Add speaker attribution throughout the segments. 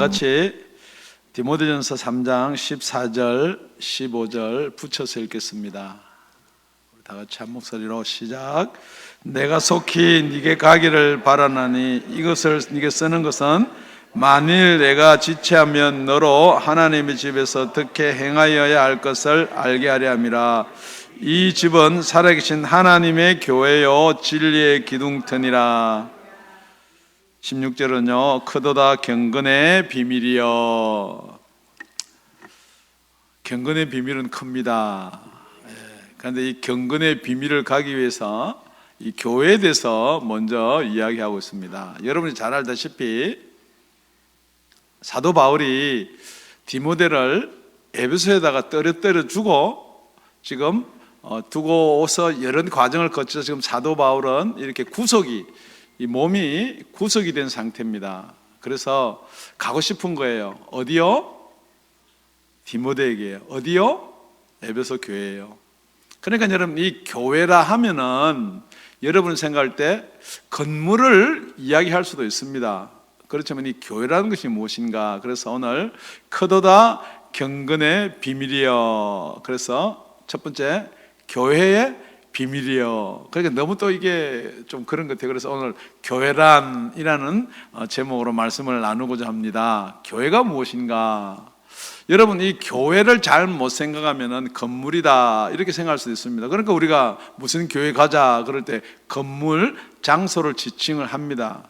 Speaker 1: 같이 디모데전서 3장 14절 15절 붙여서 읽겠습니다. 우리 다 같이 한 목소리로 시작. 내가 속히 네게 가기를 바라나니 이것을 네게 쓰는 것은 만일 내가 지체하면 너로 하나님의 집에서 어떻게 행하여야 할 것을 알게 하려 함이라. 이 집은 살아계신 하나님의 교회요 진리의 기둥터니라. 16절은요, 크도다 경건의 비밀이요. 경건의 비밀은 큽니다. 그런데 이 경건의 비밀을 가기 위해서 이 교회에 대해서 먼저 이야기하고 있습니다. 여러분이 잘 알다시피 사도 바울이 디모데를 에베소에다가 떨어뜨려 주고 지금 두고서 여러 과정을 거쳐서 지금 사도 바울은 이렇게 이 몸이 구속이 된 상태입니다. 그래서 가고 싶은 거예요. 어디요? 디모데에게요. 어디요? 에베소 교회예요. 그러니까 여러분, 이 교회라 하면은 여러분 생각할 때 건물을 이야기할 수도 있습니다. 그렇지만 이 교회라는 것이 무엇인가? 그래서 오늘 크도다 경건의 비밀이요. 그래서 첫 번째, 교회의 비밀이요. 그러니까 너무 또 이게 좀 그런 것 같아요. 그래서 오늘 교회란이라는 제목으로 말씀을 나누고자 합니다. 교회가 무엇인가? 여러분, 이 교회를 잘못 생각하면은 건물이다 이렇게 생각할 수도 있습니다. 그러니까 우리가 무슨 교회 가자 그럴 때 건물, 장소를 지칭을 합니다.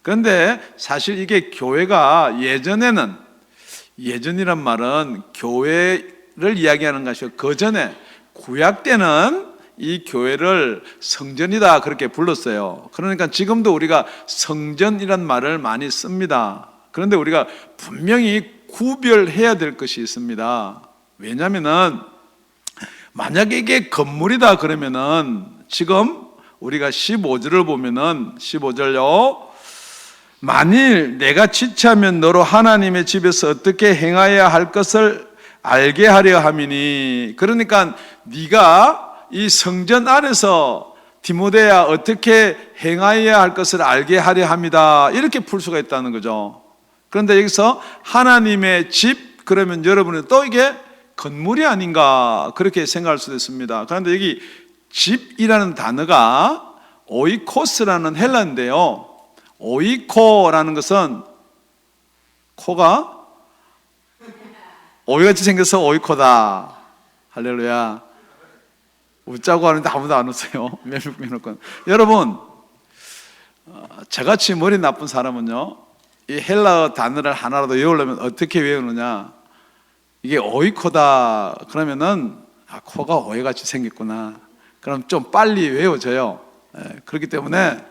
Speaker 1: 그런데 사실 이게 교회가 예전이란 말은 교회를 이야기하는 것이고 그 전에 구약 때는 이 교회를 성전이다 그렇게 불렀어요. 그러니까 지금도 우리가 성전이란 말을 많이 씁니다. 그런데 우리가 분명히 구별해야 될 것이 있습니다. 왜냐하면은 만약에 이게 건물이다 그러면은 지금 우리가 15절을 보면은 15절요, 만일 내가 지체하면 너로 하나님의 집에서 어떻게 행하여야 할 것을 알게 하려 함이니. 그러니까 네가 이 성전 안에서 디모데야 어떻게 행하여야 할 것을 알게 하려 합니다. 이렇게 풀 수가 있다는 거죠. 그런데 여기서 하나님의 집 그러면 여러분은 또 이게 건물이 아닌가 그렇게 생각할 수도 있습니다. 그런데 여기 집이라는 단어가 오이코스라는 헬라인데요, 오이코라는 것은 코가 오이같이 생겨서 오이코다. 할렐루야. 웃자고 하는데 아무도 안 웃어요. 여러분, 저같이 머리 나쁜 사람은요, 이 헬라어 단어를 하나라도 외우려면 어떻게 외우느냐? 이게 오이코다 그러면은 코가 오이같이 생겼구나. 그럼 좀 빨리 외워져요. 그렇기 때문에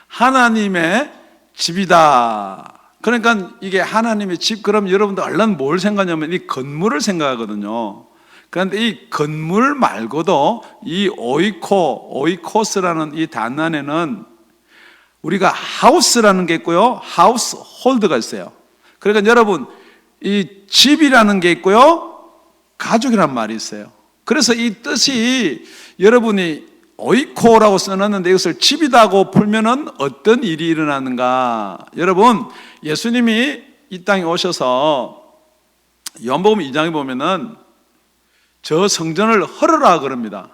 Speaker 1: 하나님의 집이다. 그러니까 이게 하나님의 집, 그럼 여러분들 얼른 뭘 생각하냐면 이 건물을 생각하거든요. 그런데 이 건물 말고도 이 오이코스라는 이 단어 안에는 우리가 하우스라는 게 있고요, 하우스 홀드가 있어요. 그러니까 여러분, 이 집이라는 게 있고요, 가족이라는 말이 있어요. 그래서 이 뜻이 여러분이 오이코라고 써놨는데 이것을 집이다고 풀면은 어떤 일이 일어나는가? 여러분, 예수님이 이 땅에 오셔서 요한복음 2장에 보면은 저 성전을 헐어라 그럽니다.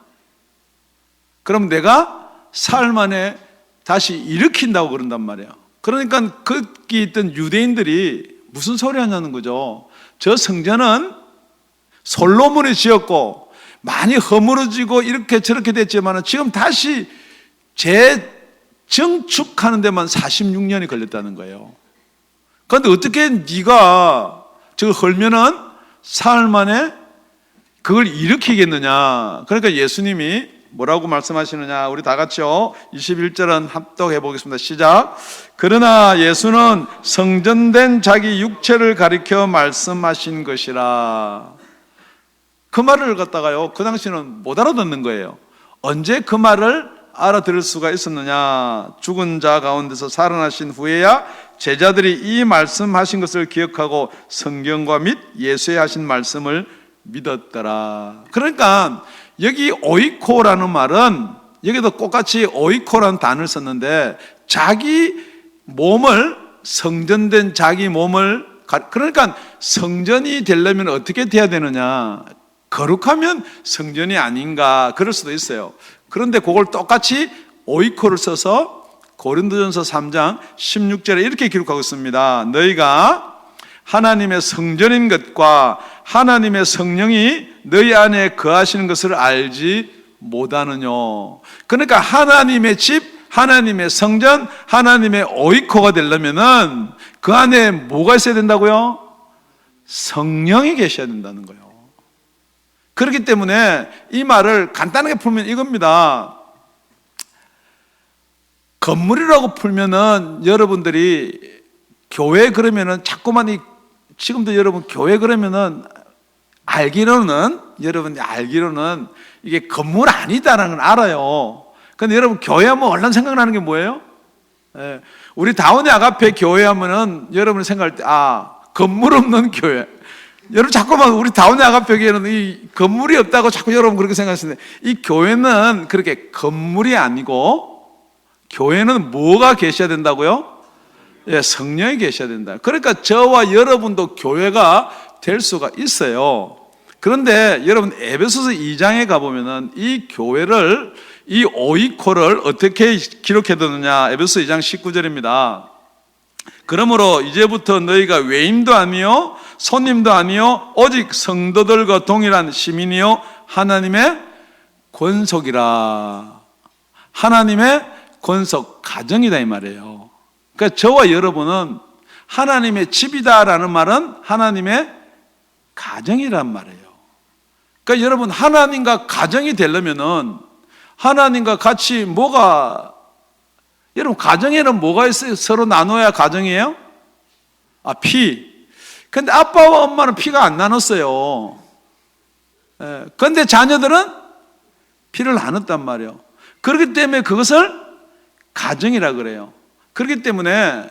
Speaker 1: 그럼 내가 사흘 만에 다시 일으킨다고 그런단 말이에요. 그러니까 거기 있던 유대인들이 무슨 소리 하냐는 거죠. 저 성전은 솔로몬이 지었고 많이 허물어지고 이렇게 저렇게 됐지만 지금 다시 재정축하는 데만 46년이 걸렸다는 거예요. 그런데 어떻게 네가 저거 헐면은 사흘 만에 그걸 일으키겠느냐? 그러니까 예수님이 뭐라고 말씀하시느냐? 우리 다 같이요, 21절은 합독해 보겠습니다. 시작. 그러나 예수는 성전된 자기 육체를 가리켜 말씀하신 것이라. 그 말을 갖다가요, 그 당시는 못 알아듣는 거예요. 언제 그 말을 알아들을 수가 있었느냐? 죽은 자 가운데서 살아나신 후에야 제자들이 이 말씀하신 것을 기억하고 성경과 및 예수의 하신 말씀을 믿었더라. 그러니까 여기 오이코라는 말은 여기도 똑같이 오이코라는 단어를 썼는데 자기 몸을 성전된 자기 몸을 그러니까 성전이 되려면 어떻게 돼야 되느냐? 거룩하면 성전이 아닌가 그럴 수도 있어요. 그런데 그걸 똑같이 오이코를 써서 고린도전서 3장 16절에 이렇게 기록하고 있습니다. 너희가 하나님의 성전인 것과 하나님의 성령이 너희 안에 거하시는 것을 알지 못하느냐. 그러니까 하나님의 집, 하나님의 성전, 하나님의 오이코가 되려면은 그 안에 뭐가 있어야 된다고요? 성령이 계셔야 된다는 거예요. 그렇기 때문에 이 말을 간단하게 풀면 이겁니다. 건물이라고 풀면은 여러분들이 교회 그러면은 자꾸만 지금도 여러분 교회 그러면은 여러분이 알기로는 이게 건물 아니다라는 걸 알아요. 근데 여러분 교회 하면 얼른 생각나는 게 뭐예요? 우리 다운의 아가페 교회 하면은 여러분이 생각할 때 건물 없는 교회. 여러분 자꾸만 우리 다운의 아가페 교회는 이 건물이 없다고 자꾸 여러분 그렇게 생각하시는데 이 교회는 그렇게 건물이 아니고 교회는 뭐가 계셔야 된다고요? 성령이 계셔야 된다. 그러니까 저와 여러분도 교회가 될 수가 있어요. 그런데 여러분 에베소서 2장에 가보면은 이 교회를 이 오이코를 어떻게 기록해두느냐. 에베소서 2장 19절입니다. 그러므로 이제부터 너희가 외인도 아니요 손님도 아니요 오직 성도들과 동일한 시민이요 하나님의 권속이라. 하나님의 권속 가정이다 이 말이에요. 그러니까 저와 여러분은 하나님의 집이다라는 말은 하나님의 가정이란 말이에요. 그러니까 여러분 하나님과 가정이 되려면은 하나님과 같이 여러분 가정에는 뭐가 있어요? 서로 나눠야 가정이에요? 피. 근데 아빠와 엄마는 피가 안 나눴어요. 그런데 자녀들은 피를 나눴단 말이에요. 그렇기 때문에 그것을 가정이라 그래요. 그렇기 때문에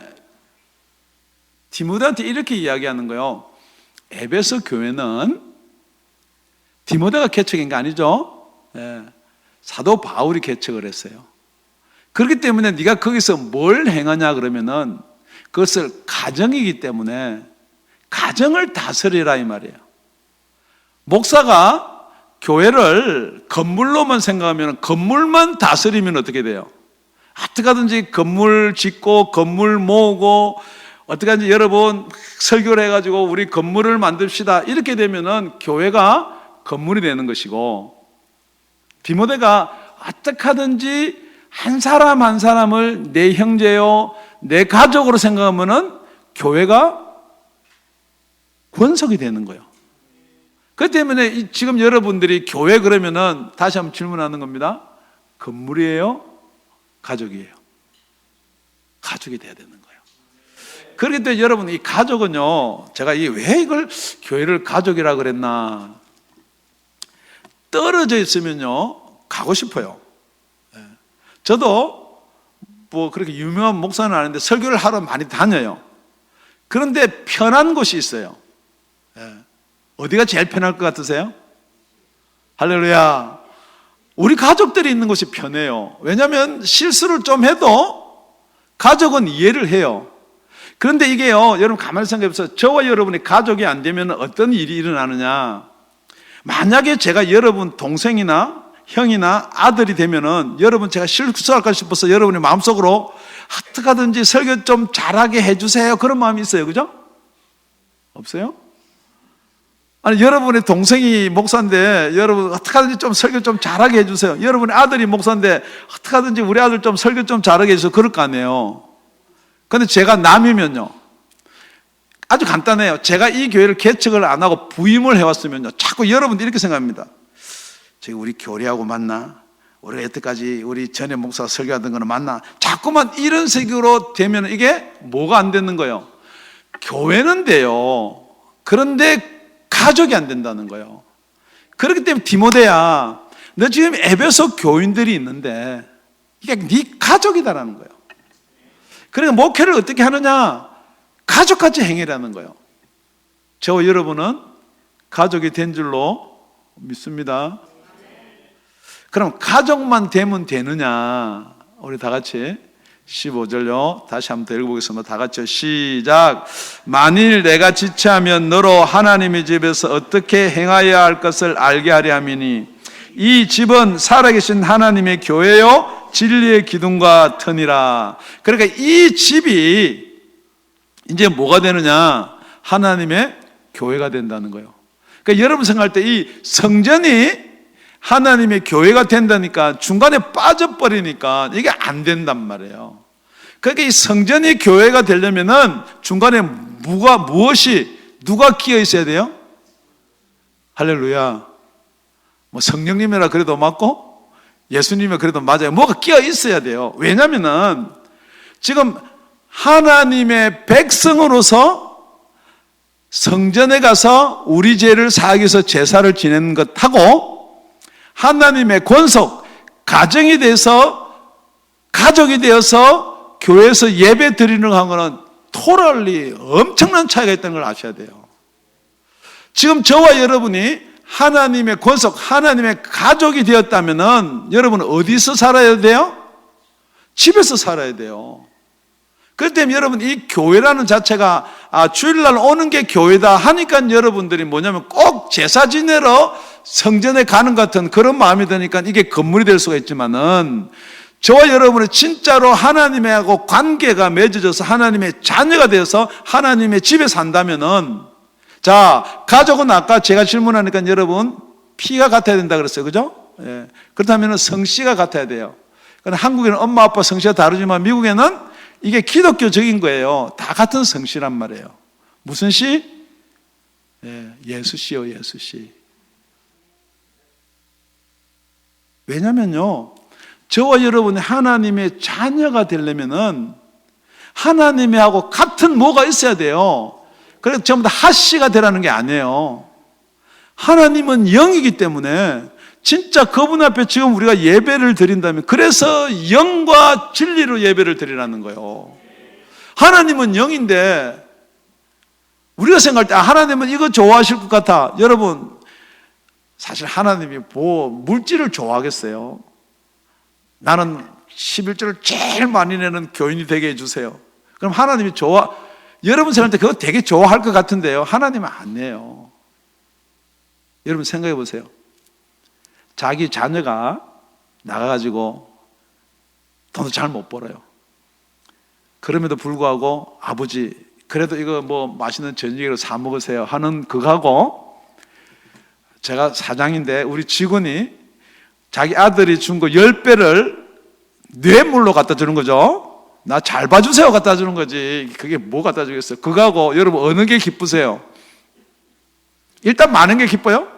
Speaker 1: 디모데한테 이렇게 이야기하는 거예요. 에베소 교회는 디모데가 개척한 게 아니죠. 사도 바울이 개척을 했어요. 그렇기 때문에 네가 거기서 뭘 행하냐 그러면은 그것을 가정이기 때문에 가정을 다스리라 이 말이에요. 목사가 교회를 건물로만 생각하면 건물만 다스리면 어떻게 돼요? 어떻게 하든지 건물 짓고 건물 모으고 어떻게 하든지 여러분 설교를 해가지고 우리 건물을 만듭시다 이렇게 되면은 교회가 건물이 되는 것이고 디모데가 어떻게 하든지 한 사람 한 사람을 내 형제요 내 가족으로 생각하면은 교회가 권속이 되는 거예요. 그렇기 때문에 지금 여러분들이 교회 그러면은 다시 한번 질문하는 겁니다. 건물이에요? 가족이에요? 가족이 돼야 되는 거예요. 그렇기 때문에 여러분 이 가족은요, 제가 왜 이걸 교회를 가족이라 그랬나? 떨어져 있으면요 가고 싶어요. 저도 뭐 그렇게 유명한 목사는 아닌데 설교를 하러 많이 다녀요. 그런데 편한 곳이 있어요. 어디가 제일 편할 것 같으세요? 할렐루야. 우리 가족들이 있는 곳이 편해요. 왜냐하면 실수를 좀 해도 가족은 이해를 해요. 그런데 이게요, 여러분 가만히 생각해보세요. 저와 여러분이 가족이 안 되면 어떤 일이 일어나느냐. 만약에 제가 여러분 동생이나 형이나 아들이 되면은 여러분 제가 실수할까 싶어서 여러분의 마음속으로 어떻게 하든지 설교 좀 잘하게 해주세요. 그런 마음이 있어요. 그죠? 없어요? 아니 여러분의 동생이 목사인데 여러분 어떻게 하든지 좀 설교 좀 잘하게 해주세요. 여러분의 아들이 목사인데 어떻게 하든지 우리 아들 좀 설교 좀 잘하게 해주세요. 그럴 거 아니에요. 그런데 제가 남이면요 아주 간단해요. 제가 이 교회를 개척을 안 하고 부임을 해왔으면요 자꾸 여러분들이 이렇게 생각합니다. 저기 우리 교리하고 맞나? 우리가 여태까지 우리 전에 목사가 설교하던 거는 맞나? 자꾸만 이런 식으로 되면 이게 뭐가 안 되는 거예요? 교회는 돼요. 그런데 가족이 안 된다는 거예요. 그렇기 때문에 디모데야, 너 지금 에베소 교인들이 있는데 이게 네 가족이다라는 거예요. 그러니까 목회를 어떻게 하느냐? 가족같이 행위라는 거예요. 저와 여러분은 가족이 된 줄로 믿습니다. 그럼 가족만 되면 되느냐? 우리 다 같이 15절요. 다시 한번 더 읽어보겠습니다. 다 같이요. 시작. 만일 내가 지체하면 너로 하나님의 집에서 어떻게 행하여야 할 것을 알게 하려 함이니 이 집은 살아계신 하나님의 교회요 진리의 기둥과 터니라. 그러니까 이 집이 이제 뭐가 되느냐? 하나님의 교회가 된다는 거예요. 그러니까 여러분 생각할 때 이 성전이 하나님의 교회가 된다니까 중간에 빠져버리니까 이게 안 된단 말이에요. 그러니까 이 성전이 교회가 되려면은 중간에 누가 끼어 있어야 돼요? 할렐루야. 뭐 성령님이라 그래도 맞고 예수님이 그래도 맞아요. 뭐가 끼어 있어야 돼요. 왜냐면은 지금 하나님의 백성으로서 성전에 가서 우리 죄를 사하기 위해서 제사를 지내는 것하고 하나님의 권속, 가정이 되어서 교회에서 예배 드리는 거는 토럴리 엄청난 차이가 있다는 걸 아셔야 돼요. 지금 저와 여러분이 하나님의 권속, 하나님의 가족이 되었다면은 여러분은 어디서 살아야 돼요? 집에서 살아야 돼요. 그렇기 때문에 여러분 이 교회라는 자체가 주일날 오는 게 교회다 하니까 여러분들이 뭐냐면 꼭 제사 지내러 성전에 가는 것 같은 그런 마음이 드니까 이게 건물이 될 수가 있지만은 저와 여러분이 진짜로 하나님하고 관계가 맺어져서 하나님의 자녀가 되어서 하나님의 집에 산다면은 자, 가족은 아까 제가 질문하니까 여러분 피가 같아야 된다 그랬어요. 그죠? 예. 그렇다면 성씨가 같아야 돼요. 그러니까 한국에는 엄마 아빠 성씨가 다르지만 미국에는 이게 기독교적인 거예요. 다 같은 성씨란 말이에요. 무슨 씨? 예, 예수씨요, 예수씨. 왜냐면요, 저와 여러분이 하나님의 자녀가 되려면은 하나님하고 같은 뭐가 있어야 돼요. 그래서 전부 다 하씨가 되라는 게 아니에요. 하나님은 영이기 때문에 진짜 그분 앞에 지금 우리가 예배를 드린다면 그래서 영과 진리로 예배를 드리라는 거예요. 하나님은 영인데 우리가 생각할 때 하나님은 이거 좋아하실 것 같아. 여러분 사실 하나님이 물질을 좋아하겠어요? 나는 11조를 제일 많이 내는 교인이 되게 해주세요. 그럼 하나님이 여러분 생각할 때 그거 되게 좋아할 것 같은데요. 하나님은 아니에요. 여러분 생각해 보세요. 자기 자녀가 나가가지고 돈도 잘 못 벌어요. 그럼에도 불구하고 아버지 그래도 이거 뭐 맛있는 저녁으로 사 먹으세요 하는 그거하고 제가 사장인데 우리 직원이 자기 아들이 준 거 10배를 뇌물로 갖다 주는 거죠. 나 잘 봐주세요 갖다 주는 거지. 그게 뭐 갖다 주겠어요. 그거하고 여러분 어느 게 기쁘세요? 일단 많은 게 기뻐요?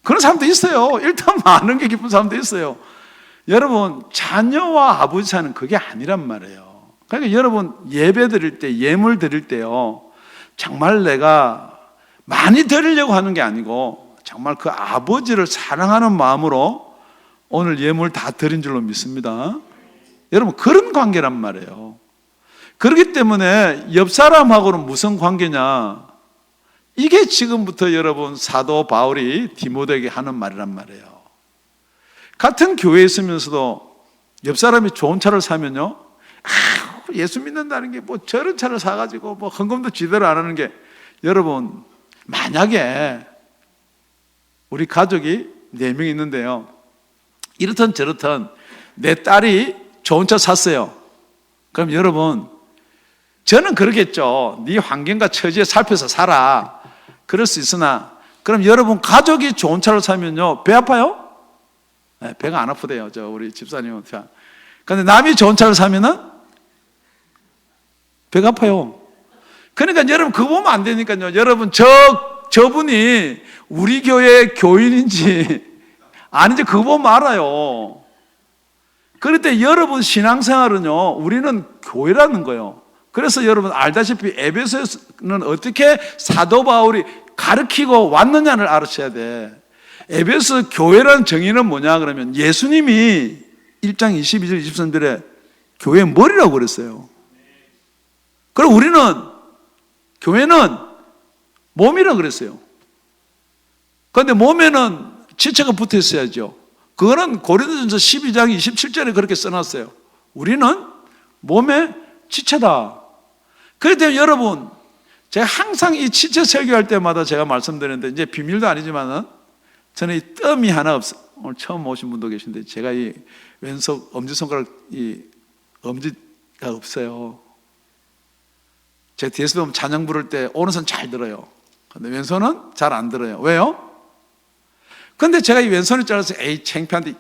Speaker 1: 그런 사람도 있어요. 일단 많은 게 기쁜 사람도 있어요. 여러분 자녀와 아버지 사는 그게 아니란 말이에요. 그러니까 여러분 예배 드릴 때 예물 드릴 때요 정말 내가 많이 드리려고 하는 게 아니고 정말 그 아버지를 사랑하는 마음으로 오늘 예물 다 드린 줄로 믿습니다. 여러분 그런 관계란 말이에요. 그렇기 때문에 옆 사람하고는 무슨 관계냐, 이게 지금부터 여러분 사도 바울이 디모데에게 하는 말이란 말이에요. 같은 교회에 있으면서도 옆 사람이 좋은 차를 사면요 예수 믿는다는 게 뭐 저런 차를 사가지고 뭐 헌금도 제대로 안 하는 게, 여러분 만약에 우리 가족이 4명 있는데요 이렇든 저렇든 내 딸이 좋은 차 샀어요. 그럼 여러분 저는 그러겠죠. 네 환경과 처지에 살펴서 살아. 그럴 수 있으나 그럼 여러분 가족이 좋은 차를 사면요 배 아파요? 네, 배가 안 아프대요. 우리 집사님은. 그런데 남이 좋은 차를 사면은 배가 아파요. 그러니까 여러분 그거 보면 안 되니까요. 여러분 저분이 우리 교회 교인인지 아닌지 그거 보면 알아요. 그럴 때 여러분 신앙생활은요 우리는 교회라는 거예요. 그래서 여러분 알다시피 에베소에는 어떻게 사도 바울이 가르치고 왔느냐를 알으셔야 돼. 에베소 교회라는 정의는 뭐냐 그러면 예수님이 1장 22절 23절에 교회의 머리라고 그랬어요. 그럼 우리는 교회는 몸이라고 그랬어요. 그런데 몸에는 지체가 붙어 있어야죠. 그거는 고린도전서 12장 27절에 그렇게 써놨어요. 우리는 몸의 지체다. 그렇기 때문에 여러분, 제가 항상 이 지체 설교할 때마다 제가 말씀드리는데, 이제 비밀도 아니지만은 저는 이 뜸이 하나 없어요. 오늘 처음 오신 분도 계신데 제가 이 왼손 엄지손가락 이 엄지가 없어요. 제가 뒤에서 보면 찬양 부를 때 오른손 잘 들어요. 근데 왼손은 잘 안 들어요. 왜요? 근데 제가 이 왼손을 잘라서 에이 창피한데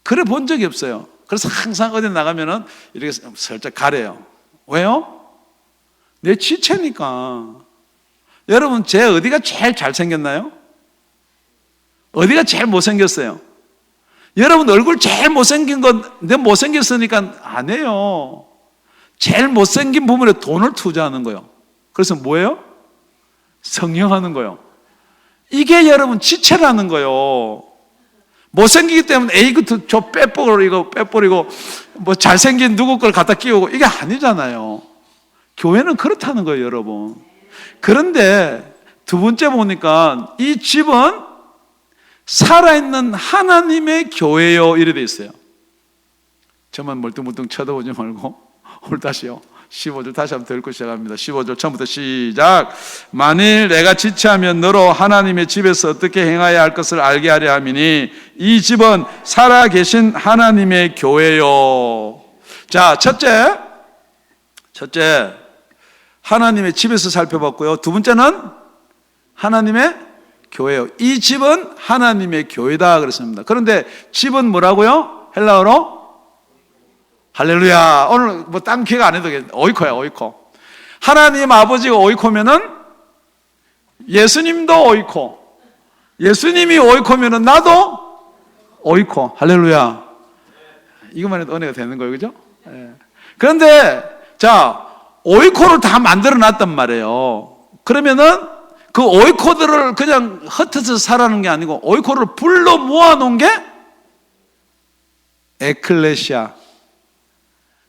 Speaker 1: 그래 본 적이 없어요. 그래서 항상 어디 나가면은 이렇게 살짝 가려요. 왜요? 내 지체니까. 여러분, 제 어디가 제일 잘생겼나요? 어디가 제일 못생겼어요? 여러분 얼굴 제일 못생긴 건 내 못생겼으니까 안 해요. 제일 못생긴 부분에 돈을 투자하는 거예요. 그래서 뭐예요? 성형하는 거예요. 이게 여러분 지체라는 거예요. 못생기기 때문에 에이 저 빼버리고 뭐 잘생긴 누구 걸 갖다 끼우고 이게 아니잖아요. 교회는 그렇다는 거예요, 여러분. 그런데 두 번째 보니까 이 집은 살아있는 하나님의 교회요 이래 돼 있어요. 저만 멀뚱멀뚱 쳐다보지 말고 오늘 다시요. 15절 다시 한번 읽고 시작합니다. 15절 처음부터 시작. 만일 내가 지체하면 너로 하나님의 집에서 어떻게 행하여야 할 것을 알게 하려 함이니 이 집은 살아계신 하나님의 교회요. 자, 첫째 하나님의 집에서 살펴봤고요. 두 번째는 하나님의 교회요. 이 집은 하나님의 교회다 그랬습니다. 그런데 집은 뭐라고요? 헬라어로? 할렐루야. 오늘 뭐 딴 기억 안 해도 되겠네. 오이코야, 오이코. 하나님 아버지가 오이코면은 예수님도 오이코. 예수님이 오이코면은 나도 오이코. 할렐루야. 이것만 해도 은혜가 되는 거예요, 그죠? 예. 그런데 자, 오이코를 다 만들어 놨단 말이에요. 그러면은 그 오이코들을 그냥 흩어서 살아는 게 아니고 오이코를 불러 모아놓은 게 에클레시아.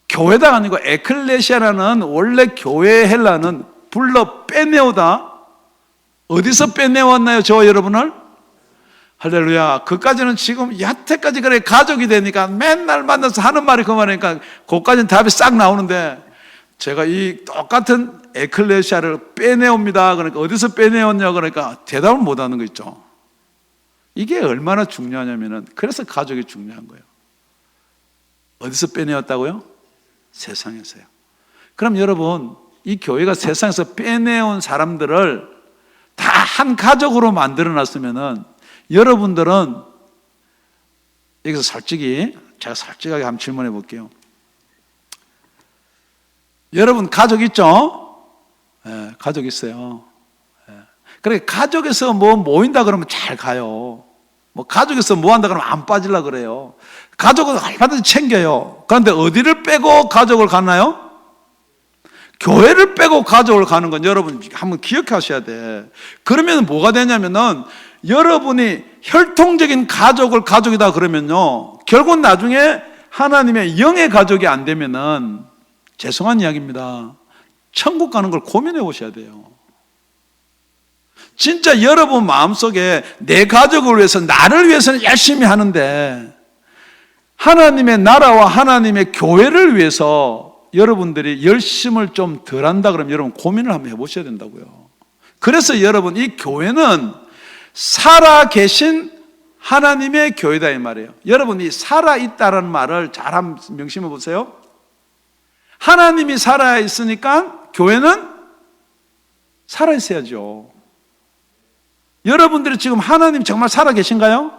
Speaker 1: 교회가 아니고 에클레시아라는 원래 교회의 헬라는 불러 빼내오다. 어디서 빼내왔나요, 저와 여러분을? 할렐루야. 그까지는 지금 여태까지 그래 가족이 되니까 맨날 만나서 하는 말이 그 말이니까 그까지는 답이 싹 나오는데 제가 이 똑같은 에클레시아를 빼내옵니다. 그러니까 어디서 빼내왔냐 그러니까 대답을 못하는 거 있죠. 이게 얼마나 중요하냐면은 그래서 가족이 중요한 거예요. 어디서 빼내왔다고요? 세상에서요. 그럼 여러분, 이 교회가 세상에서 빼내온 사람들을 다 한 가족으로 만들어 놨으면은 여러분들은 여기서 제가 솔직하게 한번 질문해 볼게요. 여러분 가족 있죠? 예, 가족 있어요. 예. 그러니까 가족에서 뭐 모인다 그러면 잘 가요. 뭐 가족에서 뭐 한다 그러면 안 빠지려고 그래요. 가족은 얼마든지 챙겨요. 그런데 어디를 빼고 가족을 가나요? 교회를 빼고 가족을 가는 건 여러분 한번 기억하셔야 돼. 그러면 뭐가 되냐면은 여러분이 혈통적인 가족을 가족이다 그러면요, 결국 나중에 하나님의 영의 가족이 안 되면은 죄송한 이야기입니다. 천국 가는 걸 고민해 보셔야 돼요. 진짜 여러분 마음속에 내 가족을 위해서, 나를 위해서는 열심히 하는데 하나님의 나라와 하나님의 교회를 위해서 여러분들이 열심을 좀 덜 한다 그러면 여러분 고민을 한번 해보셔야 된다고요. 그래서 여러분, 이 교회는 살아계신 하나님의 교회다 이 말이에요. 여러분이 살아있다는 말을 잘 한번 명심해 보세요. 하나님이 살아있으니까 교회는 살아있어야죠. 여러분들이 지금 하나님 정말 살아계신가요?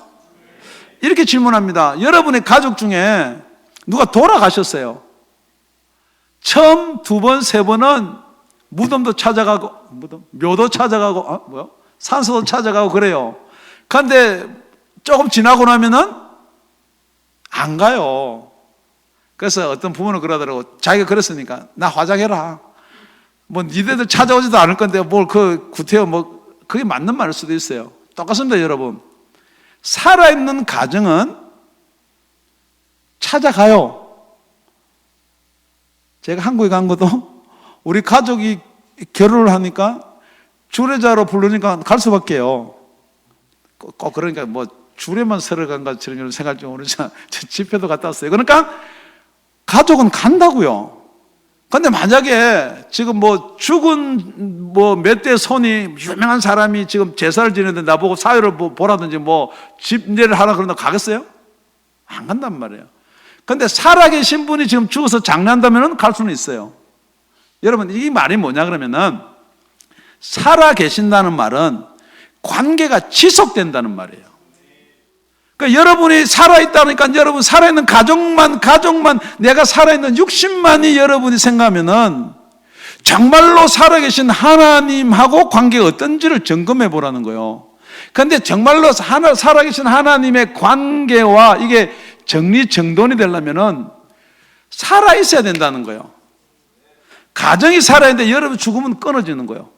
Speaker 1: 이렇게 질문합니다. 여러분의 가족 중에 누가 돌아가셨어요. 처음 두 번, 세 번은 무덤도 찾아가고, 묘도 찾아가고, 산소도 찾아가고 그래요. 그런데 조금 지나고 나면은 안 가요. 그래서 어떤 부모는 그러더라고. 자기가 그랬으니까 나 화장해라. 뭐 니네들 찾아오지도 않을 건데 뭘 구태여 그게 맞는 말일 수도 있어요. 똑같습니다, 여러분. 살아있는 가정은 찾아가요. 제가 한국에 간 것도 우리 가족이 결혼을 하니까 주례자로 부르니까 갈 수밖에요. 꼭 그러니까 뭐 줄에만 서러 간 것처럼 생각할 줄 모르지만 저 집회도 갔다 왔어요. 그러니까 가족은 간다고요. 근데 만약에 지금 뭐 죽은 뭐 몇 대 손이 유명한 사람이 지금 제사를 지내는데 나보고 사회를 보라든지 뭐 집례를 하라 그런다 가겠어요? 안 간단 말이에요. 근데 살아계신 분이 지금 죽어서 장례한다면 갈 수는 있어요. 여러분, 이 말이 뭐냐 그러면은 살아계신다는 말은 관계가 지속된다는 말이에요. 그러니까 여러분이 살아있다니까 여러분 살아있는 가족만 내가 살아있는 육신만이 여러분이 생각하면은 정말로 살아계신 하나님하고 관계가 어떤지를 점검해 보라는 거예요. 그런데 정말로 살아계신 하나님의 관계와 이게 정리정돈이 되려면은 살아있어야 된다는 거예요. 가정이 살아있는데 여러분 죽으면 끊어지는 거예요.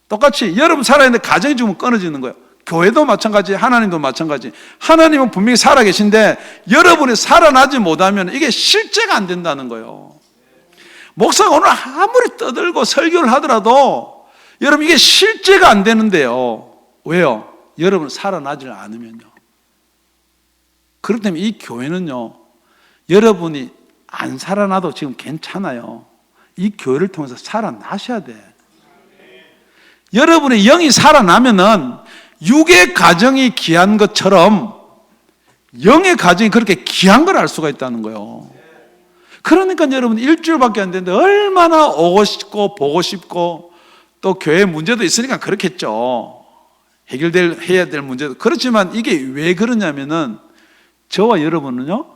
Speaker 1: 똑같이 여러분 살아있는데 가정이 죽으면 끊어지는 거예요. 교회도 마찬가지, 하나님도 마찬가지. 하나님은 분명히 살아계신데 여러분이 살아나지 못하면 이게 실제가 안 된다는 거예요. 목사가 오늘 아무리 떠들고 설교를 하더라도 여러분 이게 실제가 안 되는데요. 왜요? 여러분 살아나지 않으면요. 그렇기 때문에 이 교회는요, 여러분이 안 살아나도 지금 괜찮아요. 이 교회를 통해서 살아나셔야 돼. 여러분의 영이 살아나면은 육의 가정이 귀한 것처럼 영의 가정이 그렇게 귀한 걸 알 수가 있다는 거예요. 그러니까 여러분 일주일밖에 안 되는데 얼마나 오고 싶고 보고 싶고 또 교회 문제도 있으니까 그렇겠죠. 해야 될 문제도. 그렇지만 이게 왜 그러냐면은 저와 여러분은요,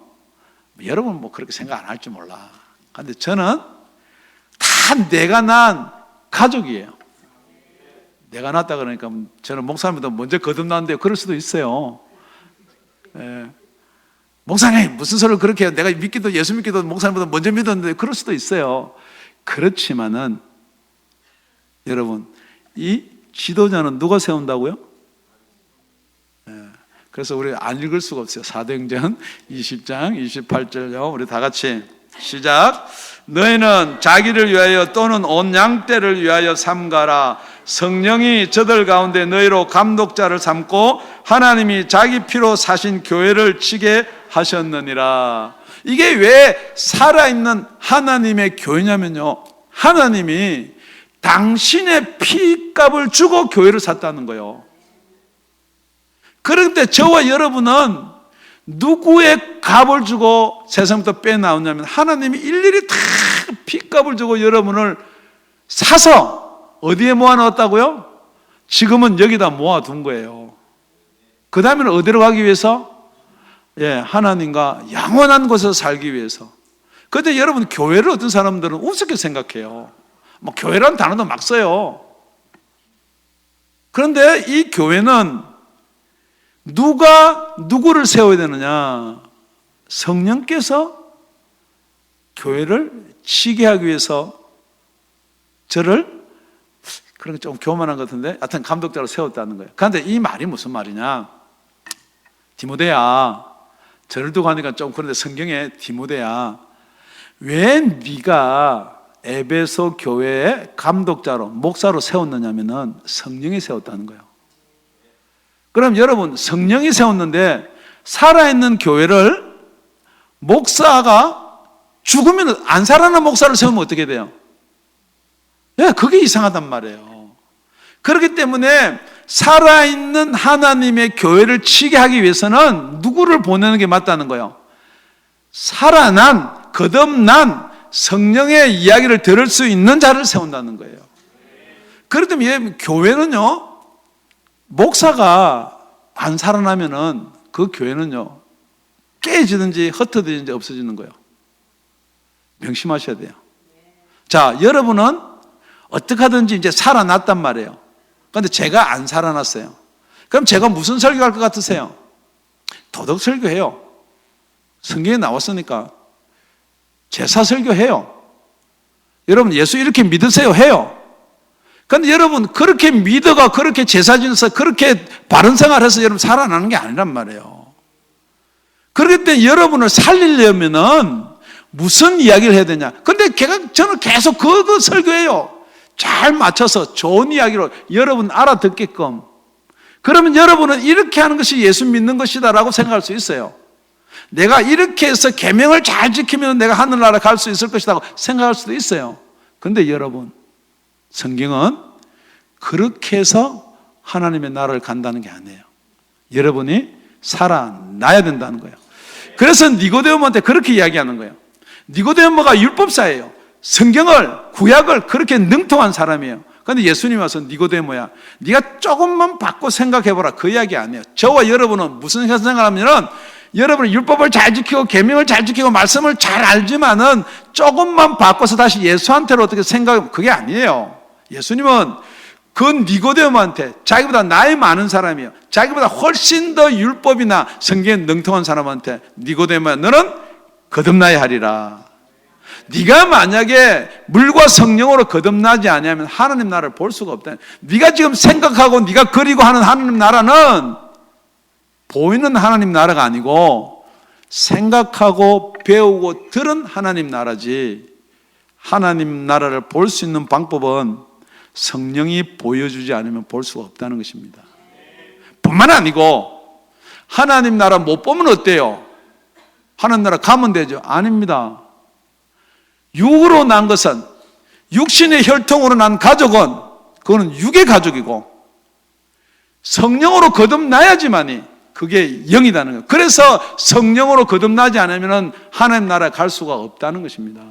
Speaker 1: 여러분은 뭐 그렇게 생각 안 할지 몰라. 근데 저는 다 내가 낳은 가족이에요. 내가 낳았다 그러니까 저는 목사님보다 먼저 거듭났는데 그럴 수도 있어요. 예. 목사님 무슨 소리를 그렇게 해요? 내가 믿기도 예수 믿기도 목사님보다 먼저 믿었는데 그럴 수도 있어요. 그렇지만은 여러분 이 지도자는 누가 세운다고요? 예. 그래서 우리 안 읽을 수가 없어요. 사도행전 20장 28절요. 우리 다 같이 시작. 너희는 자기를 위하여 또는 온 양떼를 위하여 삼가라. 성령이 저들 가운데 너희로 감독자를 삼고 하나님이 자기 피로 사신 교회를 치게 하셨느니라. 이게 왜 살아있는 하나님의 교회냐면요, 하나님이 당신의 피값을 주고 교회를 샀다는 거예요. 그런데 저와 여러분은 누구의 값을 주고 세상부터 빼나오냐면 하나님이 일일이 다 피값을 주고 여러분을 사서 어디에 모아놓았다고요? 지금은 여기다 모아둔 거예요. 그 다음에는 어디로 가기 위해서? 하나님과 영원한 곳에서 살기 위해서. 그런데 여러분 교회를 어떤 사람들은 우습게 생각해요. 뭐 교회라는 단어도 막 써요. 그런데 이 교회는 누가 누구를 세워야 되느냐? 성령께서 교회를 치게 하기 위해서 저를, 그런 게 좀 교만한 것 같은데 하여튼 감독자로 세웠다는 거예요. 그런데 이 말이 무슨 말이냐? 디모데야, 저를 두고 하니까 좀 그런데 성경에 디모데야, 왜 네가 에베소 교회의 감독자로 목사로 세웠느냐면은 성령이 세웠다는 거예요. 그럼 여러분 성령이 세웠는데 살아있는 교회를 목사가 죽으면 안 살아난 목사를 세우면 어떻게 돼요? 그게 이상하단 말이에요. 그렇기 때문에 살아있는 하나님의 교회를 치게 하기 위해서는 누구를 보내는 게 맞다는 거예요? 살아난, 거듭난 성령의 이야기를 들을 수 있는 자를 세운다는 거예요. 그렇기 때문에 교회는요, 목사가 안 살아나면은 그 교회는요, 깨지든지 흩어지든지 없어지는 거예요. 명심하셔야 돼요. 자, 여러분은 어떻게 하든지 이제 살아났단 말이에요. 그런데 제가 안 살아났어요. 그럼 제가 무슨 설교할 것 같으세요? 도덕 설교해요. 성경에 나왔으니까. 제사 설교해요. 여러분 예수 이렇게 믿으세요 해요. 그런데 여러분 그렇게 믿어가 그렇게 제사 지내서 그렇게 바른 생활해서 여러분 살아나는 게 아니란 말이에요. 그렇기 때문에 여러분을 살리려면은 무슨 이야기를 해야 되냐? 근데 저는 계속 그거 설교해요. 잘 맞춰서 좋은 이야기로 여러분 알아듣게끔. 그러면 여러분은 이렇게 하는 것이 예수 믿는 것이다라고 생각할 수 있어요. 내가 이렇게 해서 계명을 잘 지키면 내가 하늘나라 갈 수 있을 것이라고 생각할 수도 있어요. 그런데 여러분, 성경은 그렇게 해서 하나님의 나라를 간다는 게 아니에요. 여러분이 살아나야 된다는 거예요. 그래서 니고데모한테 그렇게 이야기하는 거예요. 니고데모가 율법사예요. 성경을, 구약을 그렇게 능통한 사람이에요. 그런데 예수님이 와서 니고데모야, 네가 조금만 바꿔 생각해보라, 그 이야기 아니에요. 저와 여러분은 무슨 생각하면은 여러분은 율법을 잘 지키고 계명을 잘 지키고 말씀을 잘 알지만은 조금만 바꿔서 다시 예수한테로 어떻게 생각하면 그게 아니에요. 예수님은 그 니고데모한테, 자기보다 나이 많은 사람이에요. 자기보다 훨씬 더 율법이나 성경에 능통한 사람한테, 니고데모야, 너는 거듭나야 하리라. 네가 만약에 물과 성령으로 거듭나지 않으면 하나님 나라를 볼 수가 없다. 네가 지금 생각하고 네가 그리고 하는 하나님 나라는 보이는 하나님 나라가 아니고 생각하고 배우고 들은 하나님 나라지, 하나님 나라를 볼 수 있는 방법은 성령이 보여주지 않으면 볼 수가 없다는 것입니다. 뿐만 아니고 하나님 나라 못 보면 어때요? 하나님 나라 가면 되죠? 아닙니다. 육으로 난 것은, 육신의 혈통으로 난 가족은 그거는 육의 가족이고 성령으로 거듭나야지만이 그게 영이라는 거예요. 그래서 성령으로 거듭나지 않으면 하나님 나라에 갈 수가 없다는 것입니다.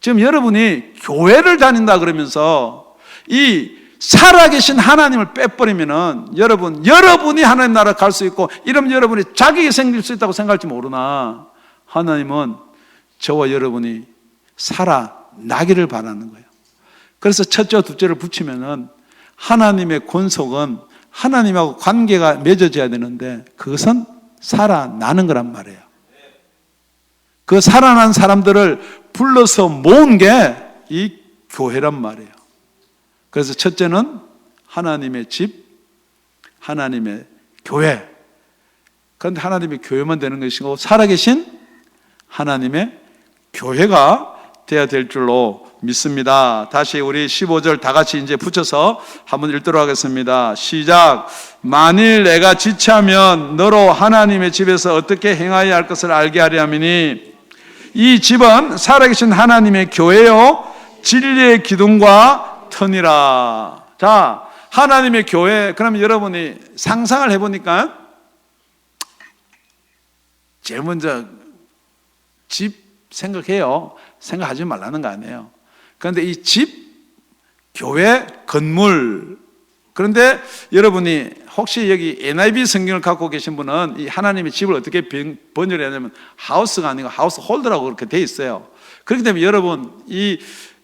Speaker 1: 지금 여러분이 교회를 다닌다 그러면서 이 살아계신 하나님을 빼버리면은 여러분이 하나님 나라에 갈 수 있고 이러면 여러분이 자격이 생길 수 있다고 생각할지 모르나 하나님은 저와 여러분이 살아나기를 바라는 거예요. 그래서 첫째와 둘째를 붙이면은 하나님의 권속은 하나님하고 관계가 맺어져야 되는데 그것은 살아나는 거란 말이에요. 그 살아난 사람들을 불러서 모은 게 이 교회란 말이에요. 그래서 첫째는 하나님의 집, 하나님의 교회. 그런데 하나님의 교회만 되는 것이고 살아계신 하나님의 교회가 되어야 될 줄로 믿습니다. 다시 우리 15절 다 같이 이제 붙여서 한번 읽도록 하겠습니다. 시작. 만일 내가 지체하면 너로 하나님의 집에서 어떻게 행하여야 할 것을 알게 하려 함이니 이 집은 살아계신 하나님의 교회요 진리의 기둥과 터니라. 자, 하나님의 교회. 그러면 여러분이 상상을 해보니까 제일 먼저 집 생각해요. 생각하지 말라는 거 아니에요. 그런데 이 집, 교회, 건물. 그런데 여러분이 혹시 여기 NIV 성경을 갖고 계신 분은 이 하나님의 집을 어떻게 번역을 하냐면 하우스가 아니고 하우스 홀더라고 그렇게 돼 있어요. 그렇기 때문에 여러분 이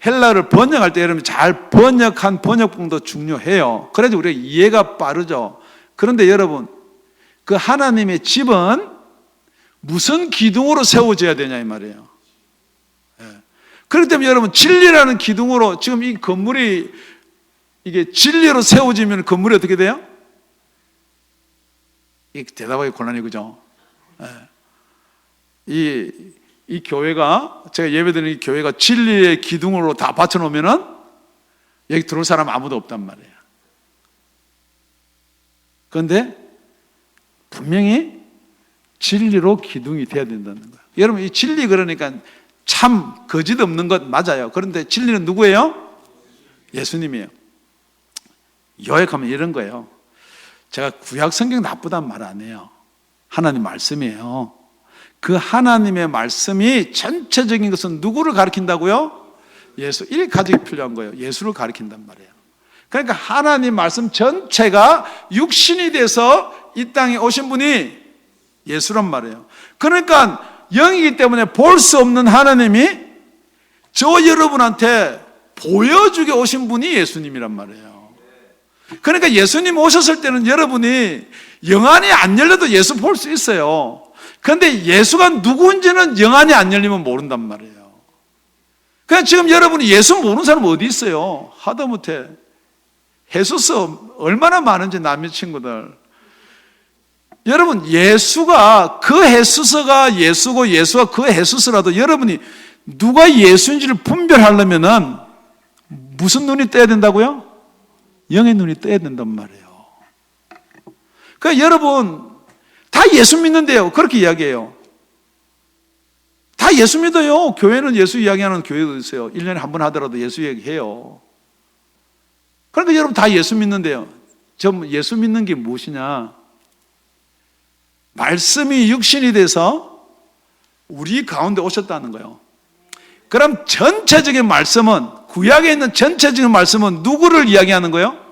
Speaker 1: 헬라어를 번역할 때 여러분 잘 번역한 번역본도 중요해요. 그래야지 우리가 이해가 빠르죠. 그런데 여러분 그 하나님의 집은 무슨 기둥으로 세워져야 되냐 이 말이에요. 그렇기 때문에 여러분 진리라는 기둥으로 지금 이 건물이 이게 진리로 세워지면 건물이 어떻게 돼요? 이 대답하기 곤란해, 그죠? 이 교회가, 제가 예배드리는 이 교회가 진리의 기둥으로 다 받쳐놓으면은 여기 들어올 사람 아무도 없단 말이에요. 그런데 분명히 진리로 기둥이 돼야 된다는 거예요. 여러분, 이 진리 그러니까 참 거짓 없는 것 맞아요. 그런데 진리는 누구예요? 예수님이에요. 요약하면 이런 거예요. 제가 구약 성경 나쁘단 말 안 해요. 하나님 말씀이에요. 그 하나님의 말씀이 전체적인 것은 누구를 가리킨다고요? 예수, 일 가족이 필요한 거예요. 예수를 가리킨단 말이에요. 그러니까 하나님 말씀 전체가 육신이 돼서 이 땅에 오신 분이 예수란 말이에요. 그러니까 영이기 때문에 볼 수 없는 하나님이 저 여러분한테 보여주게 오신 분이 예수님이란 말이에요. 그러니까 예수님 오셨을 때는 여러분이 영안이 안 열려도 예수 볼 수 있어요. 그런데 예수가 누구인지는 영안이 안 열리면 모른단 말이에요. 그냥 지금 여러분이 예수 모르는 사람 어디 있어요? 하다못해 예수스 얼마나 많은지 남의 친구들. 여러분 예수가 그 예수서가 예수고 예수가 그 예수서라도 여러분이 누가 예수인지를 분별하려면은 무슨 눈이 떠야 된다고요? 영의 눈이 떠야 된단 말이에요. 그러니까 여러분 다 예수 믿는데요. 그렇게 이야기해요. 다 예수 믿어요. 교회는 예수 이야기하는 교회도 있어요. 1년에 한 번 하더라도 예수 이야기해요. 그러니까 여러분 다 예수 믿는데요. 예수 믿는 게 무엇이냐? 말씀이 육신이 돼서 우리 가운데 오셨다는 거예요. 그럼 전체적인 말씀은, 구약에 있는 전체적인 말씀은 누구를 이야기하는 거예요?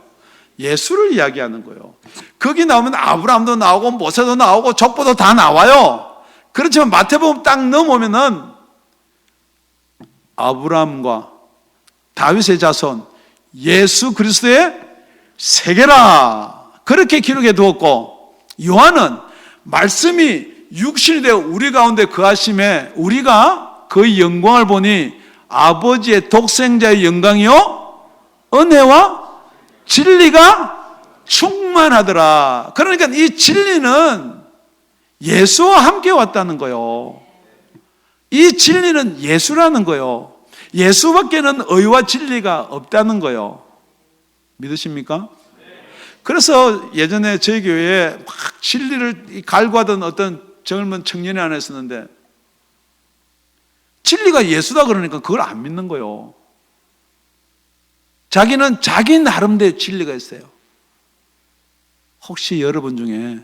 Speaker 1: 예수를 이야기하는 거예요. 거기 나오면 아브라함도 나오고 모세도 나오고 족보도 다 나와요. 그렇지만 마태복음 딱 넘어오면은 아브라함과 다윗의 자손 예수 그리스도의 세계라 그렇게 기록해 두었고, 요한은 말씀이 육신이 되어 우리 가운데 거하심에 우리가 그의 영광을 보니 아버지의 독생자의 영광이요 은혜와 진리가 충만하더라. 그러니까 이 진리는 예수와 함께 왔다는 거예요. 이 진리는 예수라는 거예요. 예수밖에는 의와 진리가 없다는 거예요. 믿으십니까? 그래서 예전에 저희 교회에 막 진리를 갈구하던 어떤 젊은 청년이 하나 있었는데, 진리가 예수다 그러니까 그걸 안 믿는 거예요. 자기는 자기 나름대로 진리가 있어요. 혹시 여러분 중에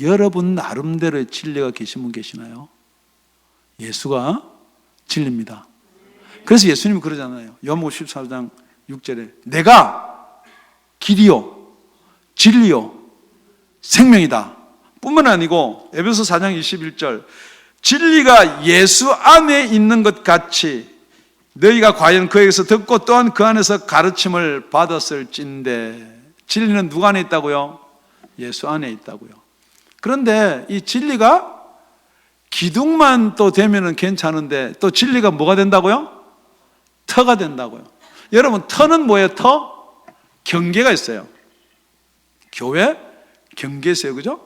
Speaker 1: 여러분 나름대로의 진리가 계신 분 계시나요? 예수가 진리입니다. 그래서 예수님이 그러잖아요. 요한복음 14장 6절에 내가 길이요 진리요 생명이다 뿐만 아니고 에베소 4장 21절 진리가 예수 안에 있는 것 같이 너희가 과연 그에게서 듣고 또한 그 안에서 가르침을 받았을진데, 진리는 누가 안에 있다고요? 예수 안에 있다고요. 그런데 이 진리가 기둥만 또 되면은 괜찮은데 또 진리가 뭐가 된다고요? 터가 된다고요. 여러분 터는 뭐예요? 터? 경계가 있어요. 교회 경계 있어요. 그죠?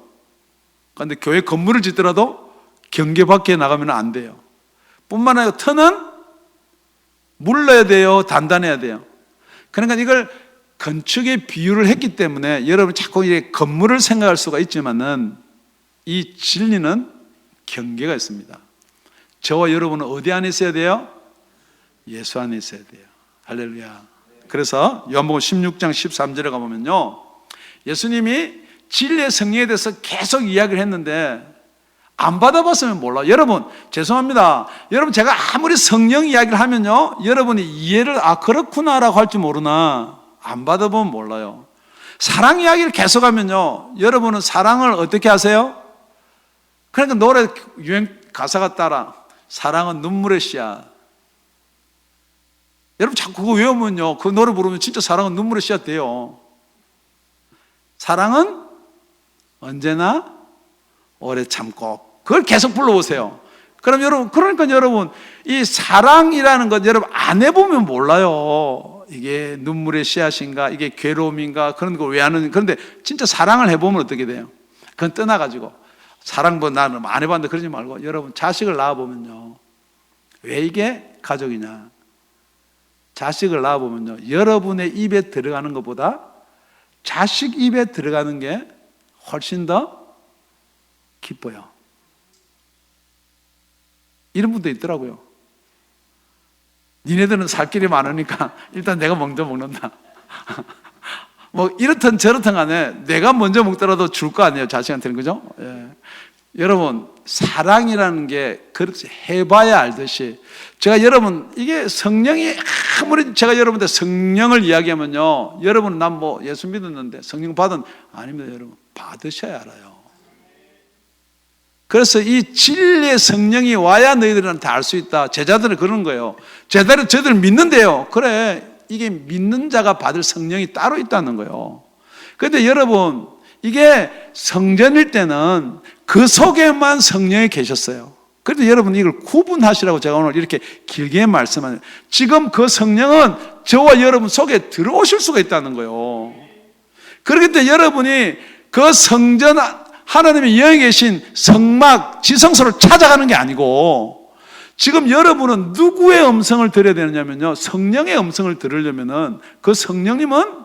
Speaker 1: 그런데 교회 건물을 짓더라도 경계 밖에 나가면 안 돼요. 뿐만 아니라 터는 물러야 돼요? 단단해야 돼요? 그러니까 이걸 건축에 비유를 했기 때문에 여러분 자꾸 이제 건물을 생각할 수가 있지만은 이 진리는 경계가 있습니다. 저와 여러분은 어디 안에 있어야 돼요? 예수 안에 있어야 돼요. 할렐루야. 그래서 요한복음 16장 13절에 가보면요, 예수님이 진리의 성령에 대해서 계속 이야기를 했는데 안 받아봤으면 몰라. 여러분 죄송합니다. 여러분 제가 아무리 성령 이야기를 하면요, 여러분이 이해를 그렇구나라고 할지 모르나 안 받아보면 몰라요. 사랑 이야기를 계속하면요, 여러분은 사랑을 어떻게 하세요? 그러니까 노래 유행 가사가 따라 사랑은 눈물의 씨앗. 여러분 자꾸 그거 외우면요, 그 노래 부르면 진짜 사랑은 눈물의 씨앗 돼요. 사랑은 언제나 오래 참고, 그걸 계속 불러보세요. 그럼 여러분, 그러니까 여러분 이 사랑이라는 것 여러분 안 해보면 몰라요. 이게 눈물의 씨앗인가, 이게 괴로움인가, 그런 걸 왜 하는. 그런데 진짜 사랑을 해보면 어떻게 돼요? 그건 떠나가지고 사랑 뭐 나는 안 해봤는데 그러지 말고, 여러분 자식을 낳아보면요, 왜 이게 가족이냐, 자식을 낳아보면요, 여러분의 입에 들어가는 것보다 자식 입에 들어가는 게 훨씬 더 기뻐요. 이런 분도 있더라고요. 니네들은 살 길이 많으니까 일단 내가 먼저 먹는다. 뭐 이렇든 저렇든 간에 내가 먼저 먹더라도 줄 거 아니에요, 자식한테는. 그죠? 예. 여러분 사랑이라는 게 그렇게 해봐야 알듯이, 제가 여러분 이게 성령이 아무리 제가 여러분한테 성령을 이야기하면요, 여러분 난 뭐 예수 믿었는데 성령 받은, 아닙니다. 여러분 받으셔야 알아요. 그래서 이 진리의 성령이 와야 너희들한테 알 수 있다. 제자들은 그런 거예요. 제자들은 저들 믿는데요, 그래 이게 믿는 자가 받을 성령이 따로 있다는 거예요. 그런데 여러분 이게 성전일 때는 그 속에만 성령이 계셨어요. 그런데 여러분 이걸 구분하시라고 제가 오늘 이렇게 길게 말씀하는, 지금 그 성령은 저와 여러분 속에 들어오실 수가 있다는 거예요. 그렇기 때문에 여러분이 그 성전, 하나님의 영에 계신 성막 지성소를 찾아가는 게 아니고, 지금 여러분은 누구의 음성을 들어야 되느냐면요, 성령의 음성을 들으려면은 그 성령님은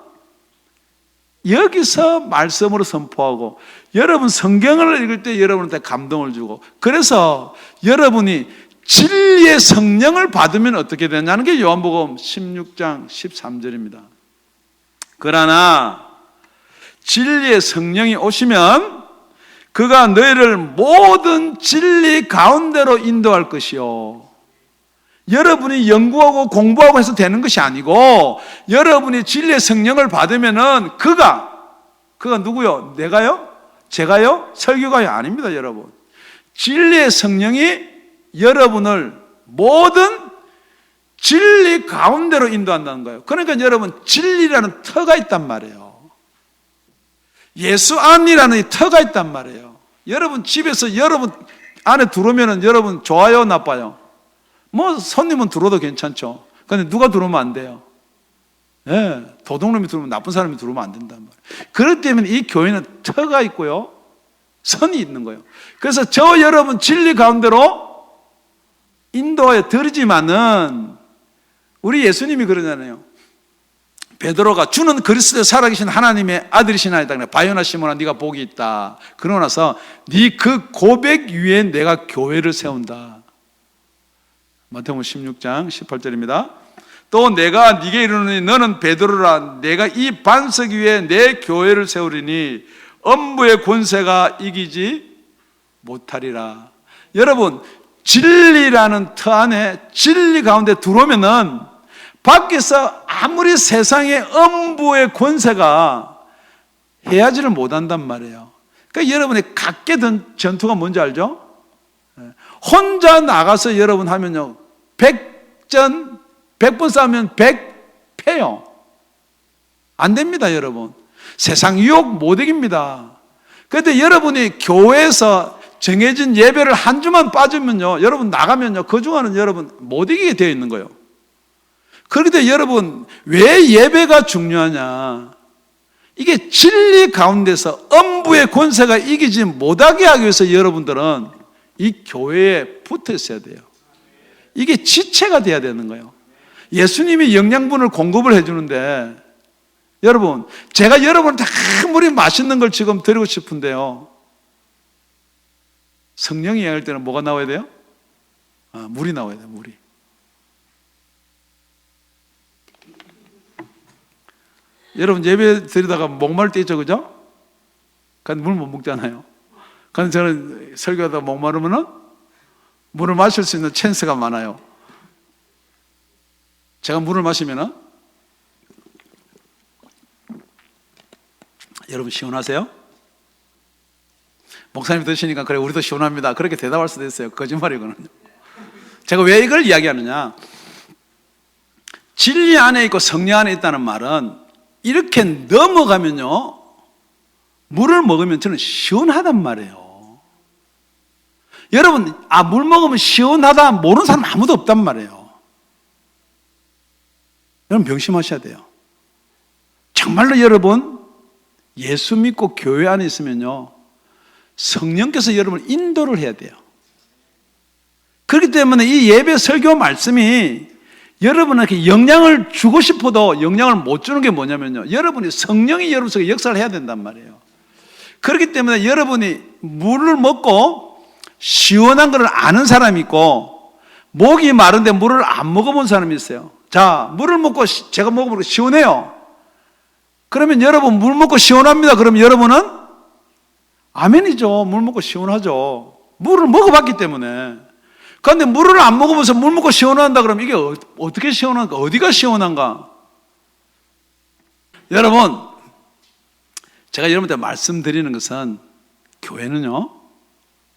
Speaker 1: 여기서 말씀으로 선포하고 여러분 성경을 읽을 때 여러분한테 감동을 주고 그래서 여러분이 진리의 성령을 받으면 어떻게 되냐는 게 요한복음 16장 13절입니다. 그러나 진리의 성령이 오시면 그가 너희를 모든 진리 가운데로 인도할 것이요. 여러분이 연구하고 공부하고 해서 되는 것이 아니고 여러분이 진리의 성령을 받으면은 그가 누구요? 내가요? 제가요? 설교가요? 아닙니다, 여러분. 진리의 성령이 여러분을 모든 진리 가운데로 인도한다는 거예요. 그러니까 여러분 진리라는 터가 있단 말이에요. 예수 안이라는 이 터가 있단 말이에요. 여러분 집에서 여러분 안에 들어오면은 여러분 좋아요, 나빠요? 뭐 손님은 들어도 괜찮죠. 그런데 누가 들어오면 안 돼요. 예, 도둑놈이 들어오면 나쁜 사람이 들어오면 안 된단 말이에요. 그렇기 때문에 이 교회는 터가 있고요, 선이 있는 거예요. 그래서 저 여러분 진리 가운데로 인도하여 드리지만은 우리 예수님이 그러잖아요. 베드로가 주는 그리스도의 살아계신 하나님의 아들이시나이다. 바요나 시몬아 네가 복이 있다. 그러고 나서 네 그 고백 위에 내가 교회를 세운다. 마태복음 16장 18절입니다. 또 내가 네게 이르노니 너는 베드로라. 내가 이 반석 위에 내 교회를 세우리니 엄부의 권세가 이기지 못하리라. 여러분 진리라는 터 안에 진리 가운데 들어오면은 밖에서 아무리 세상의 엄부의 권세가 해야지를 못한단 말이에요. 그러니까 여러분의 갖게 된 전투가 뭔지 알죠? 혼자 나가서 여러분 하면요 100번 싸우면 100패요. 안 됩니다, 여러분. 세상 유혹 못 이깁니다. 그런데 여러분이 교회에서 정해진 예배를 한 주만 빠지면요, 여러분 나가면요, 그 중에는 여러분 못 이기게 되어 있는 거예요. 그렇기 때문에 여러분, 왜 예배가 중요하냐? 이게 진리 가운데서 엄부의 권세가 이기지 못하게 하기 위해서 여러분들은 이 교회에 붙어 있어야 돼요. 이게 지체가 돼야 되는 거예요. 예수님이 영양분을 공급을 해주는데, 여러분, 제가 여러분한테 아무리 맛있는 걸 지금 드리고 싶은데요, 성령이 이야기할 때는 뭐가 나와야 돼요? 물이 나와야 돼요, 물이. 여러분 예배 드리다가 목마를 때 있죠, 그죠? 근데 물 못 먹잖아요. 근데 저는 설교하다가 목마르면은 물을 마실 수 있는 찬스가 많아요. 제가 물을 마시면은, 여러분 시원하세요? 목사님 드시니까 그래 우리도 시원합니다. 그렇게 대답할 수도 있어요. 거짓말이거든요. 제가 왜 이걸 이야기하느냐? 진리 안에 있고 성령 안에 있다는 말은 이렇게 넘어가면요, 물을 먹으면 저는 시원하단 말이에요. 여러분, 물 먹으면 시원하다 모르는 사람 아무도 없단 말이에요. 여러분 명심하셔야 돼요. 정말로 여러분 예수 믿고 교회 안에 있으면요, 성령께서 여러분을 인도를 해야 돼요. 그렇기 때문에 이 예배 설교 말씀이 여러분에게 영향을 주고 싶어도 영향을 못 주는 게 뭐냐면요, 여러분이 성령이 여러분 속에 역사를 해야 된단 말이에요. 그렇기 때문에 여러분이 물을 먹고 시원한 걸 아는 사람이 있고, 목이 마른데 물을 안 먹어본 사람이 있어요. 자, 물을 먹고 제가 먹어보니까 시원해요. 그러면 여러분 물 먹고 시원합니다. 그러면 여러분은 아멘이죠. 물 먹고 시원하죠. 물을 먹어봤기 때문에. 그런데 물을 안 먹으면서 물 먹고 시원한다 그러면 이게 어떻게 시원한가? 어디가 시원한가? 여러분, 제가 여러분한테 말씀드리는 것은 교회는요,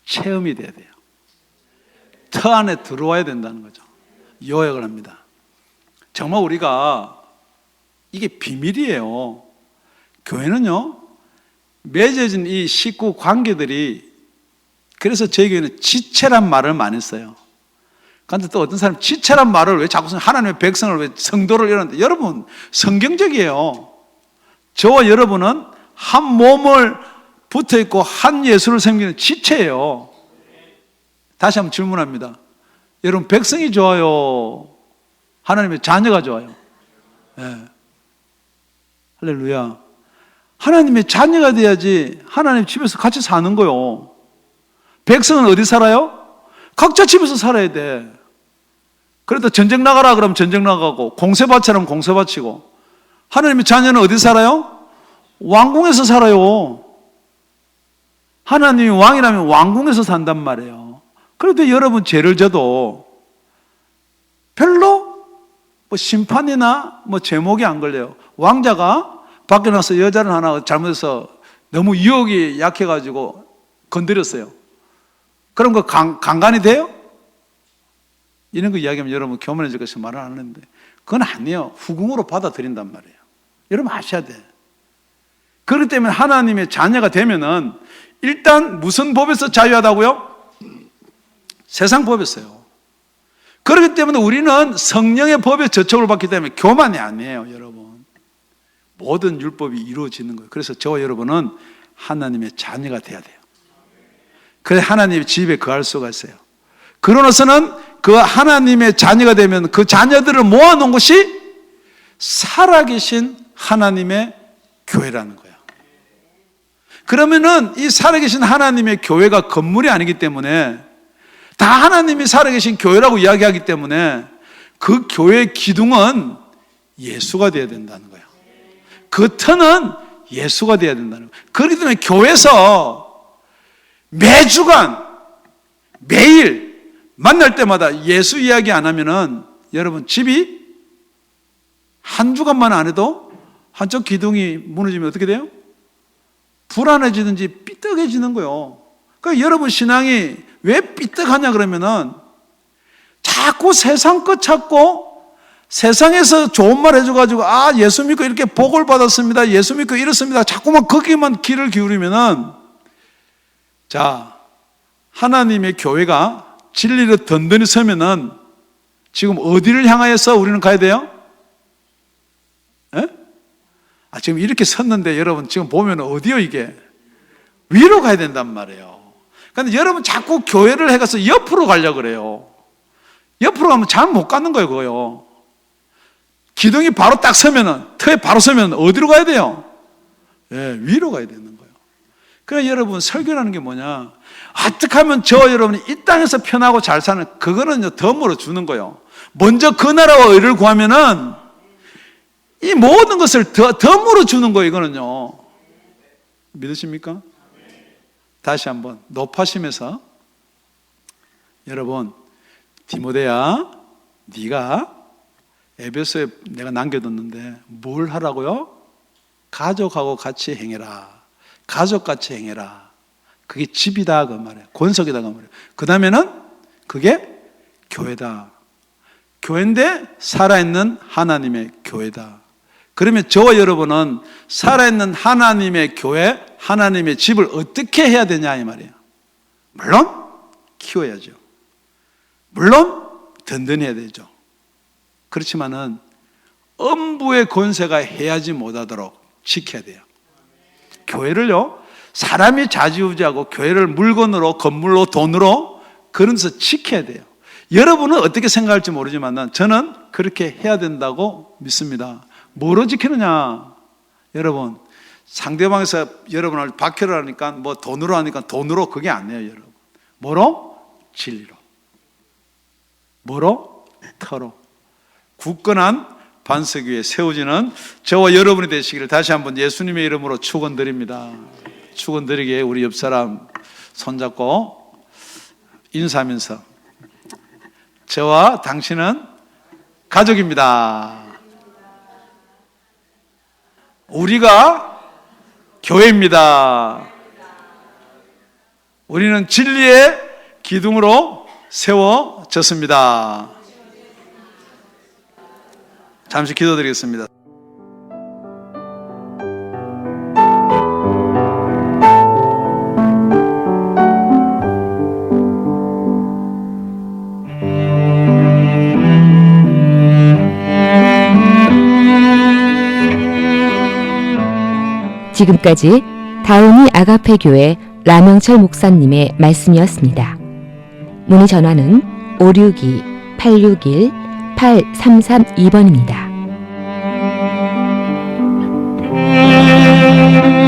Speaker 1: 체험이 돼야 돼요. 터 안에 들어와야 된다는 거죠. 요약을 합니다. 정말 우리가 이게 비밀이에요. 교회는요, 맺어진 이 식구 관계들이, 그래서 저희 교회는 지체란 말을 많이 써요. 그런데 또 어떤 사람은 지체란 말을 왜 자꾸 하나님의 백성을 왜 성도를 이러는데, 여러분 성경적이에요. 저와 여러분은 한 몸을 붙어 있고 한 예수를 섬기는 지체예요. 다시 한번 질문합니다. 여러분 백성이 좋아요? 하나님의 자녀가 좋아요? 네. 할렐루야. 하나님의 자녀가 돼야지 하나님 집에서 같이 사는 거요. 백성은 어디 살아요? 각자 집에서 살아야 돼. 그래도 전쟁 나가라 그러면 전쟁 나가고, 공세 바치라면 공세 바치고. 하나님의 자녀는 어디 살아요? 왕궁에서 살아요. 하나님이 왕이라면 왕궁에서 산단 말이에요. 그런데 여러분 죄를 져도 별로 심판이나 제목이 안 걸려요. 왕자가 밖에 나서 여자를 하나 잘못해서 너무 유혹이 약해가지고 건드렸어요. 그럼 그 강간이 돼요? 이런 거 이야기하면 여러분 교만해질 것이 말을 안 하는데, 그건 아니에요. 후궁으로 받아들인단 말이에요. 여러분 아셔야 돼. 그렇기 때문에 하나님의 자녀가 되면은 일단 무슨 법에서 자유하다고요? 세상 법에서요. 그렇기 때문에 우리는 성령의 법에 저촉을 받기 때문에 교만이 아니에요, 여러분. 모든 율법이 이루어지는 거예요. 그래서 저와 여러분은 하나님의 자녀가 돼야 돼요. 그래 하나님의 집에 거할 수가 있어요. 그러고서는 그 하나님의 자녀가 되면 그 자녀들을 모아놓은 것이 살아계신 하나님의 교회라는 거예요. 그러면은 이 살아계신 하나님의 교회가 건물이 아니기 때문에, 다 하나님이 살아계신 교회라고 이야기하기 때문에 그 교회의 기둥은 예수가 되어야 된다는 거예요. 그 터는 예수가 되어야 된다는 거예요. 그렇기 때문에 교회에서 매주간 매일 만날 때마다 예수 이야기 안 하면은 여러분 집이 한 주간만 안 해도 한쪽 기둥이 무너지면 어떻게 돼요? 불안해지든지 삐딱해지는 거예요. 그러니까 여러분 신앙이 왜 삐딱하냐 그러면은 자꾸 세상 것 찾고 세상에서 좋은 말 해줘가지고 예수 믿고 이렇게 복을 받았습니다, 예수 믿고 이렇습니다, 자꾸만 거기만 귀를 기울이면은, 자, 하나님의 교회가 진리로 든든히 서면은 지금 어디를 향하여서 우리는 가야 돼요? 에? 지금 이렇게 섰는데 여러분 지금 보면 어디요 이게? 위로 가야 된단 말이에요. 그런데 여러분 자꾸 교회를 해가서 옆으로 가려고 그래요. 옆으로 가면 잘 못 가는 거예요, 그거요. 기둥이 바로 딱 서면은, 터에 바로 서면 어디로 가야 돼요? 예, 위로 가야 되는 거예요. 그러니까 여러분 설교라는 게 뭐냐? 어떻게 하면 저 여러분이 이 땅에서 편하고 잘 사는, 그거는 덤으로 주는 거예요. 먼저 그 나라와 의를 구하면은 이 모든 것을 덤으로 주는 거예요, 이거는요. 믿으십니까? 다시 한번 높아심에서, 여러분 디모데야, 네가 에베소에 내가 남겨뒀는데 뭘 하라고요? 가족하고 같이 행해라. 가족같이 행해라. 그게 집이다 그 말이에요. 권석이다 그 말이에요. 그 다음에는 그게 교회다. 교회인데 살아있는 하나님의 교회다. 그러면 저와 여러분은 살아있는 하나님의 교회, 하나님의 집을 어떻게 해야 되냐 이 말이에요. 물론 키워야죠. 물론 든든해야 되죠. 그렇지만은 엄부의 권세가 해하지 못하도록 지켜야 돼요. 교회를요, 사람이 좌지우지하고 교회를 물건으로, 건물로, 돈으로 그러면서 지켜야 돼요. 여러분은 어떻게 생각할지 모르지만 저는 그렇게 해야 된다고 믿습니다. 뭐로 지키느냐? 여러분, 상대방에서 여러분을 박해를 하니까 돈으로 하니까 돈으로 그게 아니에요, 여러분. 뭐로? 진리로. 뭐로? 터로. 굳건한 반석 위에 세워지는 저와 여러분이 되시기를 다시 한번 예수님의 이름으로 축원드립니다. 축원드리기에 우리 옆 사람 손잡고 인사하면서, 저와 당신은 가족입니다. 우리가 교회입니다. 우리는 진리의 기둥으로 세워졌습니다. 잠시 기도드리겠습니다.
Speaker 2: 지금까지 다운이 아가페 교회 라명철 목사님의 말씀이었습니다. 문의 전화는 562-861-8332번입니다. 네.